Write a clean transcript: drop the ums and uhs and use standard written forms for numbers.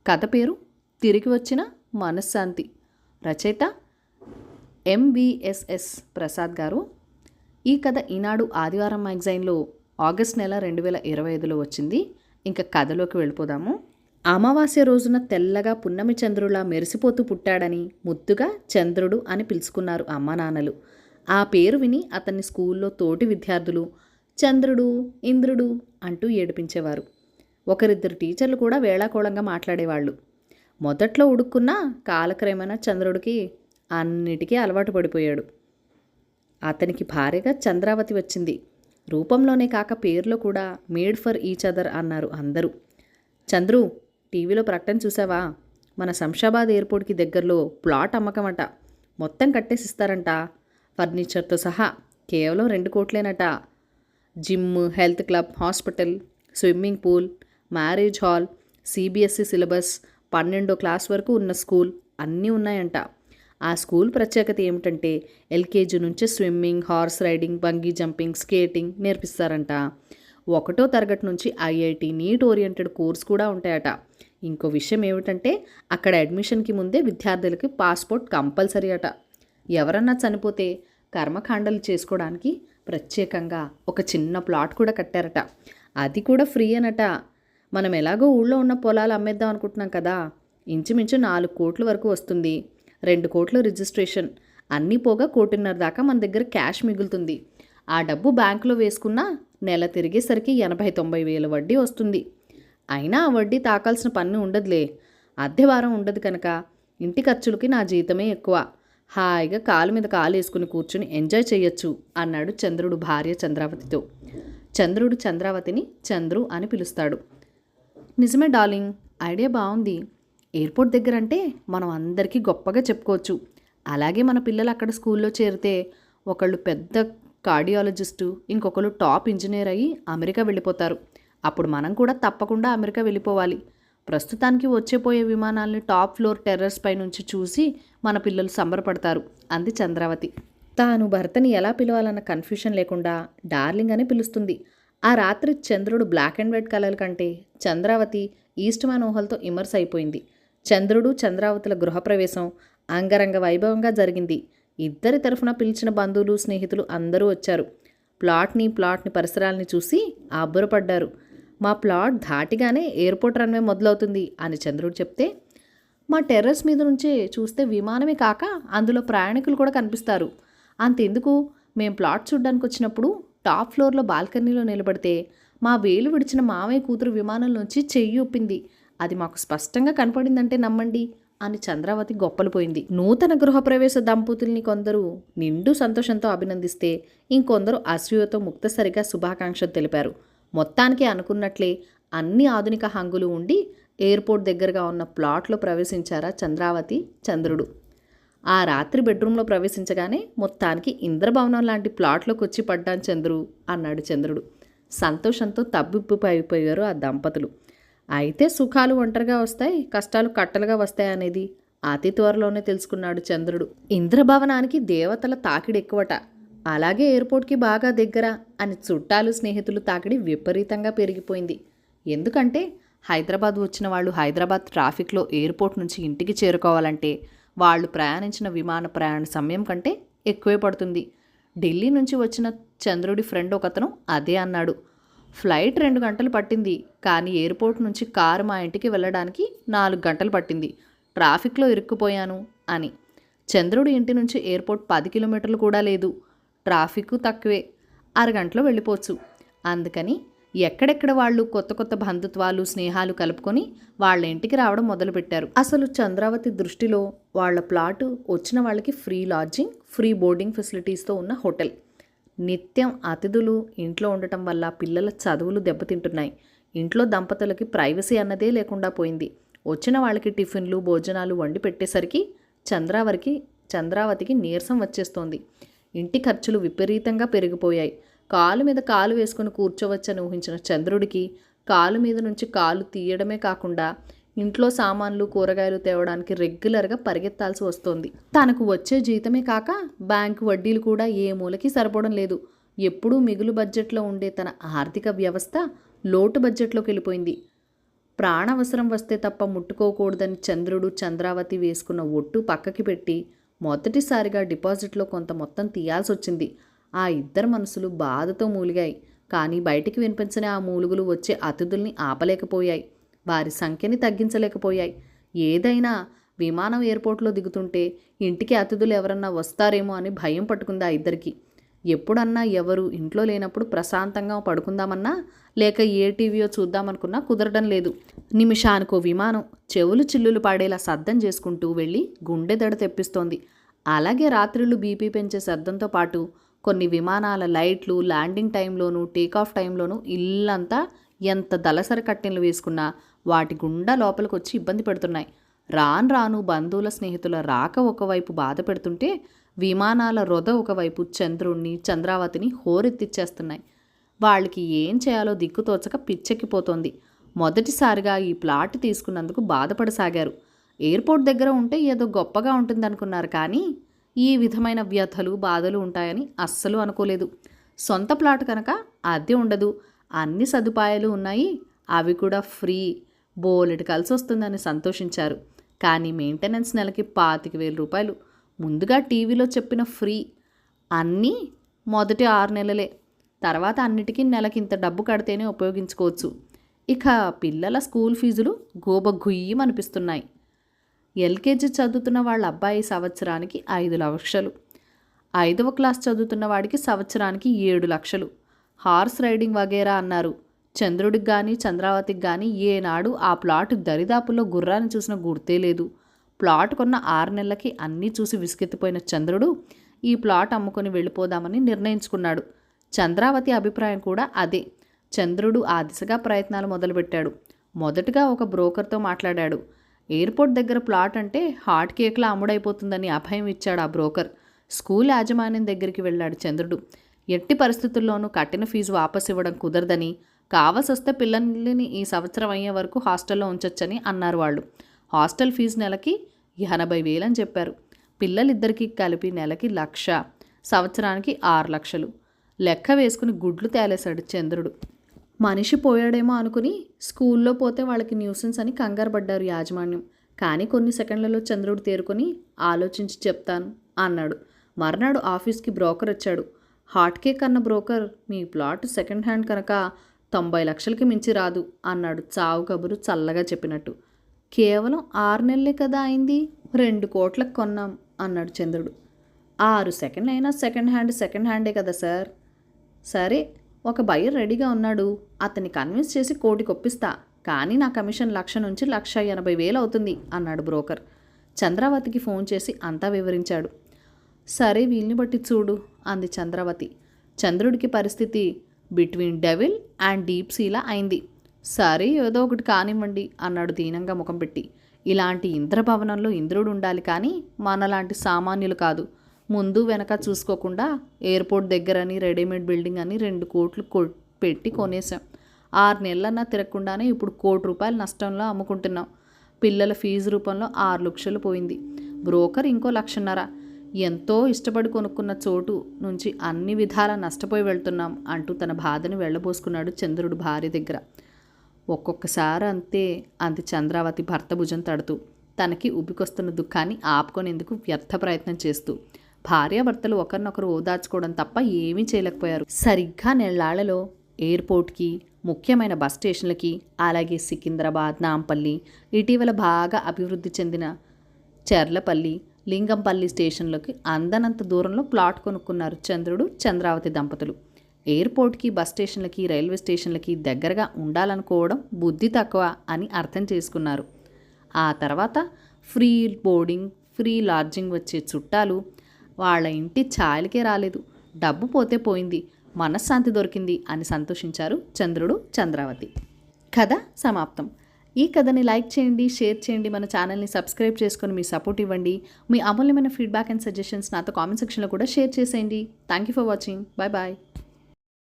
కథ పేరు తిరిగి వచ్చిన మనశ్శాంతి. రచయిత MBSS ప్రసాద్ గారు. ఈ కథ ఈనాడు ఆదివారం మ్యాగజైన్లో ఆగస్ట్ నెల 2025లో వచ్చింది. ఇంకా కథలోకి వెళ్ళిపోదాము. అమావాస్య రోజున తెల్లగా పున్నమి చంద్రులా మెరిసిపోతూ పుట్టాడని ముద్దుగా చంద్రుడు అని పిలుచుకున్నారు అమ్మా నాన్నలు. ఆ పేరు విని అతన్ని స్కూల్లో తోటి విద్యార్థులు చంద్రుడు, ఇంద్రుడు అంటూ ఏడిపించేవారు. ఒకరిద్దరు టీచర్లు కూడా వేళాకోళంగా మాట్లాడేవాళ్ళు. మొదట్లో ఉడుక్కున్న కాలక్రమేణా చంద్రుడికి అన్నిటికీ అలవాటు పడిపోయాడు. అతనికి భార్యగా చంద్రావతి వచ్చింది. రూపంలోనే కాక పేరులో కూడా మేడ్ ఫర్ ఈచ్ అదర్ అన్నారు అందరూ. చంద్రు, టీవీలో ప్రకటన చూసావా? మన శంషాబాద్ ఎయిర్పోర్ట్కి దగ్గరలో ప్లాట్ అమ్మకమట. మొత్తం కట్టేసిస్తారంట, ఫర్నిచర్తో సహా. కేవలం 2 కోట్లేనట. Gym, health club, hospital, swimming pool, marriage hall, CBSE syllabus, 12వ క్లాస్ వరకు ఉన్న స్కూల్ అన్నీ ఉన్నాయంట. ఆ స్కూల్ ప్రత్యేకత ఏమిటంటే LKG నుంచి swimming, horse riding, bungee jumping, skating నేర్పిస్తారంట. 1వ తరగతి నుంచి IIT నీట్ ఓరియంటెడ్ కోర్స్ కూడా ఉంటాయట. ఇంకో విషయం ఏమిటంటే అక్కడ అడ్మిషన్కి ముందే విద్యార్థులకి పాస్పోర్ట్ కంపల్సరీ అట. ఎవరన్నా చనిపోతే కర్మకాండలు చేసుకోవడానికి ప్రత్యేకంగా ఒక చిన్న ప్లాట్ కూడా కట్టారట. అది కూడా ఫ్రీ అనట. మనం ఎలాగో ఊళ్ళో ఉన్న పొలాలు అమ్మేద్దాం అనుకుంటున్నాం కదా, ఇంచుమించు 4 కోట్ల వరకు వస్తుంది. 2 కోట్ల రిజిస్ట్రేషన్ అన్నీ పోగా 1.5 కోటి దాకా మన దగ్గర క్యాష్ మిగులుతుంది. ఆ డబ్బు బ్యాంకులో వేసుకున్నా నెల తిరిగేసరికి 80-90 వేల వడ్డీ వస్తుంది. అయినా ఆ వడ్డీ తాకాల్సిన పన్ను ఉండదులే. అద్దె వారం ఉండదు కనుక ఇంటి ఖర్చులకి నా జీతమే ఎక్కువ. హాయిగా కాలు మీద కాలు వేసుకుని కూర్చుని ఎంజాయ్ చేయొచ్చు అన్నాడు చంద్రుడు భార్య చంద్రావతితో. చంద్రుడు చంద్రావతిని చంద్రు అని పిలుస్తాడు. నిజమే డార్లింగ్, ఐడియా బాగుంది. ఎయిర్పోర్ట్ దగ్గర అంటే మనం అందరికీ గొప్పగా చెప్పుకోవచ్చు. అలాగే మన పిల్లలు అక్కడ స్కూల్లో చేరితే ఒకళ్ళు పెద్ద కార్డియాలజిస్టు, ఇంకొకళ్ళు టాప్ ఇంజనీర్ అయ్యి అమెరికా వెళ్ళిపోతారు. అప్పుడు మనం కూడా తప్పకుండా అమెరికా వెళ్ళిపోవాలి. ప్రస్తుతానికి వచ్చేపోయే విమానాల్ని టాప్ ఫ్లోర్ టెర్రస్ పై నుంచి చూసి మన పిల్లలు సంబరపడతారు అంది చంద్రావతి. తాను భర్తని ఎలా పిలవాలన్న కన్ఫ్యూషన్ లేకుండా డార్లింగ్ అని పిలుస్తుంది. ఆ రాత్రి చంద్రుడు బ్లాక్ అండ్ వైట్ కలర్ కంటే చంద్రావతి ఈస్ట్ మ్యాన్ ఊహలతో ఇమర్స్ అయిపోయింది. చంద్రుడు చంద్రావతుల గృహప్రవేశం అంగరంగ వైభవంగా జరిగింది. ఇద్దరి తరఫున పిలిచిన బంధువులు, స్నేహితులు అందరూ వచ్చారు. ప్లాట్ని పరిసరాల్ని చూసి అబ్బురపడ్డారు. మా ప్లాట్ దాటిగానే ఎయిర్పోర్ట్ రన్వే మొదలవుతుంది అని చంద్రుడు చెప్తే, మా టెర్రస్ మీద నుంచే చూస్తే విమానమే కాక అందులో ప్రయాణికులు కూడా కనిపిస్తారు. అంతెందుకు, మేం ప్లాట్ చూడ్డానికి వచ్చినప్పుడు టాప్ ఫ్లోర్లో బాల్కనీలో నిలబడితే మా వేలు విడిచిన మామయ్య కూతురు విమానం నుంచి చెయ్యి ఒప్పింది. అది మాకు స్పష్టంగా కనపడిందంటే నమ్మండి అని చంద్రావతి గొప్పలు. నూతన గృహప్రవేశ దంపతుల్ని కొందరు నిండు సంతోషంతో అభినందిస్తే, ఇంకొందరు అసూయతో ముక్తసరిగా శుభాకాంక్షలు తెలిపారు. మొత్తానికి అనుకున్నట్లే అన్ని ఆధునిక హంగులు ఉండి ఎయిర్పోర్ట్ దగ్గరగా ఉన్న ప్లాట్లో ప్రవేశించారా చంద్రావతి, చంద్రుడు. ఆ రాత్రి బెడ్రూమ్లో ప్రవేశించగానే మొత్తానికి ఇంద్రభవనం లాంటి ప్లాట్లోకి వచ్చి పడ్డాను చంద్రు అన్నాడు చంద్రుడు. సంతోషంతో తబ్బిబ్బుపైపోయారు ఆ దంపతులు. అయితే సుఖాలు ఒంటరిగా వస్తాయి, కష్టాలు కట్టలుగా వస్తాయి అనేది అతి త్వరలోనే తెలుసుకున్నాడు చంద్రుడు. ఇంద్రభవనానికి దేవతల తాకిడి ఎక్కువట, అలాగే ఎయిర్పోర్ట్కి బాగా దగ్గర అని చుట్టాలు, స్నేహితులు తాకిడి విపరీతంగా పెరిగిపోయింది. ఎందుకంటే హైదరాబాద్ వచ్చిన వాళ్ళు హైదరాబాద్ ట్రాఫిక్లో ఎయిర్పోర్ట్ నుంచి ఇంటికి చేరుకోవాలంటే వాళ్ళు ప్రయాణించిన విమాన ప్రయాణ సమయం కంటే ఎక్కువే పడుతుంది. ఢిల్లీ నుంచి వచ్చిన చంద్రుడి ఫ్రెండ్ ఒకతను అదే అన్నాడు. ఫ్లైట్ 2 గంటలు పట్టింది, కానీ ఎయిర్పోర్ట్ నుంచి కారు మా ఇంటికి వెళ్ళడానికి 4 గంటలు పట్టింది. ట్రాఫిక్లో ఇరుక్కుపోయాను అని. చంద్రుడి ఇంటి నుంచి ఎయిర్పోర్ట్ 10 కిలోమీటర్లు కూడా లేదు. ట్రాఫిక్ తక్కువే, అరగంటలో వెళ్ళిపోవచ్చు. అందుకని ఎక్కడెక్కడ వాళ్ళు కొత్త కొత్త బంధుత్వాలు, స్నేహాలు కలుపుకొని వాళ్ళ ఇంటికి రావడం మొదలుపెట్టారు. అసలు చంద్రావతి దృష్టిలో వాళ్ళ ప్లాటు వచ్చిన వాళ్ళకి ఫ్రీ లాడ్జింగ్, ఫ్రీ బోర్డింగ్ ఫెసిలిటీస్తో ఉన్న హోటల్. నిత్యం అతిథులు ఇంట్లో ఉండటం వల్ల పిల్లల చదువులు దెబ్బతింటున్నాయి. ఇంట్లో దంపతులకి ప్రైవసీ అన్నదే లేకుండా పోయింది. వచ్చిన వాళ్ళకి టిఫిన్లు, భోజనాలు వండి పెట్టేసరికి చంద్రావతికి నీరసం వచ్చేస్తోంది. ఇంటి ఖర్చులు విపరీతంగా పెరిగిపోయాయి. కాలు మీద కాలు వేసుకుని కూర్చోవచ్చని ఊహించిన చంద్రుడికి కాలు మీద నుంచి కాలు తీయడమే కాకుండా ఇంట్లో సామాన్లు, కూరగాయలు తేవడానికి రెగ్యులర్గా పరిగెత్తాల్సి వస్తోంది. తనకు వచ్చే జీతమే కాక బ్యాంకు వడ్డీలు కూడా ఏ మూలకి సరిపోవడం లేదు. ఎప్పుడూ మిగులు బడ్జెట్లో ఉండే తన ఆర్థిక వ్యవస్థ లోటు బడ్జెట్లోకి వెళ్ళిపోయింది. ప్రాణవసరం వస్తే తప్ప ముట్టుకోకూడదని చంద్రుడు చంద్రావతి వేసుకున్న ఒట్టు పక్కకి పెట్టి మొదటిసారిగా డిపాజిట్లో కొంత మొత్తం తీయాల్సి వచ్చింది. ఆ ఇద్దరు మనసులు బాధతో మూలిగాయి. కానీ బయటికి వినిపించిన ఆ మూలుగులు వచ్చే అతిథుల్ని ఆపలేకపోయాయి, వారి సంఖ్యని తగ్గించలేకపోయాయి. ఏదైనా విమానం ఎయిర్పోర్ట్లో దిగుతుంటే ఇంటికి అతిథులు ఎవరన్నా వస్తారేమో అని భయం పట్టుకుంది ఆ ఇద్దరికి. ఎప్పుడన్నా ఎవరు ఇంట్లో లేనప్పుడు ప్రశాంతంగా పడుకుందామన్నా లేక ఏ టీవీయో చూద్దామనుకున్నా కుదరడం లేదు. నిమిషానికో విమానం చెవులు చిల్లులు పాడేలా శబ్దం చేసుకుంటూ వెళ్ళి గుండె దడ తెప్పిస్తోంది. అలాగే రాత్రులు బీపీ పెంచే శబ్దంతో పాటు కొన్ని విమానాల లైట్లు ల్యాండింగ్ టైంలోనూ టేకాఫ్ టైంలోనూ ఇల్లంతా ఎంత దళసరి కట్టెలు వేసుకున్నా వాటి గుండా లోపలికి వచ్చి ఇబ్బంది పెడుతున్నాయి. రాను రాను బంధువుల స్నేహితుల రాక ఒకవైపు బాధ పెడుతుంటే విమానాల రొద ఒకవైపు చంద్రుణ్ణి చంద్రావతిని హోరెత్తిచ్చేస్తున్నాయి. వాళ్ళకి ఏం చేయాలో దిక్కుతోచక పిచ్చెక్కిపోతోంది. మొదటిసారిగా ఈ ప్లాట్ తీసుకున్నందుకు బాధపడసాగారు. ఎయిర్పోర్ట్ దగ్గర ఉంటే ఏదో గొప్పగా ఉంటుందనుకున్నారు, కానీ ఈ విధమైన వ్యథలు బాధలు ఉంటాయని అస్సలు అనుకోలేదు. సొంత ప్లాట్ కనుక అద్దె ఉండదు, అన్ని సదుపాయాలు ఉన్నాయి, అవి కూడా ఫ్రీ, బోలెడు కలిసి వస్తుందని సంతోషించారు. కానీ మెయింటెనెన్స్ నెలకి 25,000 రూపాయలు. ముందుగా టీవీలో చెప్పిన ఫ్రీ అన్నీ మొదటి 6 నెలలే, తర్వాత అన్నిటికీ నెలకింత డబ్బు కడితేనే ఉపయోగించుకోవచ్చు. ఇక పిల్లల స్కూల్ ఫీజులు గోబగుయ్యమనిపిస్తున్నాయి. ఎల్కేజీ చదువుతున్న వాళ్ళ అబ్బాయి సంవత్సరానికి 5 లక్షలు, 5వ క్లాస్ చదువుతున్న వాడికి సంవత్సరానికి 7 లక్షలు. హార్స్ రైడింగ్ వగేరా అన్నారు. చంద్రుడికి కానీ చంద్రావతికి కానీ ఏనాడు ఆ ప్లాట్ దరిదాపుల్లో గుర్రాన్ని చూసిన గుర్తే లేదు. ప్లాట్ కొన్న 6 నెలలకి అన్నీ చూసి విసుగెత్తిపోయిన చంద్రుడు ఈ ప్లాట్ అమ్ముకొని వెళ్ళిపోదామని నిర్ణయించుకున్నాడు. చంద్రావతి అభిప్రాయం కూడా అదే. చంద్రుడు ఆ దిశగా ప్రయత్నాలు మొదలుపెట్టాడు. మొదటగా ఒక బ్రోకర్తో మాట్లాడాడు. ఎయిర్పోర్ట్ దగ్గర ప్లాట్ అంటే హాట్ కేక్లా అమ్ముడైపోతుందని అభయం ఇచ్చాడు ఆ బ్రోకర్. స్కూల్ యాజమాన్యం దగ్గరికి వెళ్ళాడు చంద్రుడు. ఎట్టి పరిస్థితుల్లోనూ కట్టిన ఫీజు వాపసు ఇవ్వడం కుదరదని, కావలసొస్తే పిల్లల్ని ఈ సంవత్సరం అయ్యే వరకు హాస్టల్లో ఉంచొచ్చని అన్నారు వాళ్ళు. హాస్టల్ ఫీజు నెలకి 80,000 అని చెప్పారు. పిల్లలిద్దరికీ కలిపి నెలకి 1,00,000, సంవత్సరానికి 6 లక్షలు. లెక్క వేసుకుని గుడ్లు తేలేశాడు చంద్రుడు. మనిషి పోయాడేమో అనుకుని స్కూల్లో పోతే వాళ్ళకి న్యూసెన్స్ అని కంగారు పడ్డారు యాజమాన్యం. కానీ కొన్ని సెకండ్లలో చంద్రుడు తేరుకొని ఆలోచించి చెప్తాను అన్నాడు. మర్నాడు ఆఫీస్కి బ్రోకర్ వచ్చాడు. హాట్ కేక్ అన్న బ్రోకర్ మీ ప్లాట్ సెకండ్ హ్యాండ్ కనుక 90 లక్షలకి మించి రాదు అన్నాడు చావు కబురు చల్లగా చెప్పినట్టు. కేవలం 6 నెలలే కదా అయింది, 2 కోట్లకు కొన్నాం అన్నాడు చంద్రుడు. 6 సెకండ్ అయినా సెకండ్ హ్యాండే కదా సార్. సరే, ఒక బయ్యర్ రెడీగా ఉన్నాడు, అతన్ని కన్విన్స్ చేసి 1 కోటికి ఒప్పిస్తా, కానీ నా కమిషన్ 1,00,000 నుంచి 1,80,000 అవుతుంది అన్నాడు బ్రోకర్. చంద్రావతికి ఫోన్ చేసి అంతా వివరించాడు. సరే, వీల్ని బట్టి చూడు అంది చంద్రావతి. చంద్రుడికి పరిస్థితి బిట్వీన్ డెవిల్ అండ్ డీప్ సీలా అయింది. సరే, ఏదో ఒకటి కానివ్వండి అన్నాడు దీనంగా ముఖం పెట్టి. ఇలాంటి ఇంద్రభవనంలో ఇంద్రుడు ఉండాలి, కానీ మనలాంటి సామాన్యులు కాదు. ముందు వెనక చూసుకోకుండా ఎయిర్పోర్ట్ దగ్గరని రెడీమేడ్ బిల్డింగ్ అని 2 కోట్లు పెట్టి కొనేసాం. 6 నెలలన్నా తిరగకుండానే ఇప్పుడు 1 కోటి రూపాయలు నష్టంలో అమ్ముకుంటున్నాం. పిల్లల ఫీజు రూపంలో 6 లక్షలు పోయింది. బ్రోకర్ ఇంకో 1,50,000. ఎంతో ఇష్టపడి కొనుక్కున్న చోటు నుంచి అన్ని విధాలా నష్టపోయి వెళ్తున్నాం అంటూ తన బాధను వెళ్ళబోసుకున్నాడు చంద్రుడు భార్య దగ్గర. ఒక్కొక్కసారి అంతే అంది చంద్రావతి భర్త భుజం తడుతూ, తనకి ఉబ్బికొస్తున్న దుఃఖాన్ని ఆపుకొనేందుకు వ్యర్థ ప్రయత్నం చేస్తూ. భార్యాభర్తలు ఒకరినొకరు ఓదార్చుకోవడం తప్ప ఏమీ చేయలేకపోయారు. సరిగ్గా నెల్లాళ్లలో ఎయిర్పోర్ట్కి, ముఖ్యమైన బస్ స్టేషన్లకి, అలాగే సికింద్రాబాద్, నాంపల్లి, ఇటీవల బాగా అభివృద్ధి చెందిన చెర్లపల్లి, లింగంపల్లి స్టేషన్లకి అందనంత దూరంలో ప్లాట్ కొనుక్కున్నారు చంద్రుడు చంద్రావతి దంపతులు. ఎయిర్పోర్ట్కి, బస్ స్టేషన్లకి, రైల్వే స్టేషన్లకి దగ్గరగా ఉండాలనుకోవడం బుద్ధి తక్కువ అని అర్థం చేసుకున్నారు. ఆ తర్వాత ఫ్రీ బోర్డింగ్, ఫ్రీ లాడ్జింగ్ వచ్చే చుట్టాలు వాళ్ళ ఇంటి ఛాయలకే రాలేదు. డబ్బు పోతే పోయింది, మనశ్శాంతి దొరికింది అని సంతోషించారు చంద్రుడు చంద్రావతి. కథ సమాప్తం. ఈ కథని లైక్ చేయండి, షేర్ చేయండి, మన ఛానల్ని సబ్స్క్రైబ్ చేసుకొని మీ సపోర్ట్ ఇవ్వండి. మీ అమూల్యమైన ఫీడ్బ్యాక్ అండ్ సజెషన్స్ నాతో కామెంట్ సెక్షన్లో కూడా షేర్ చేసేయండి. Thank you for watching. Bye bye.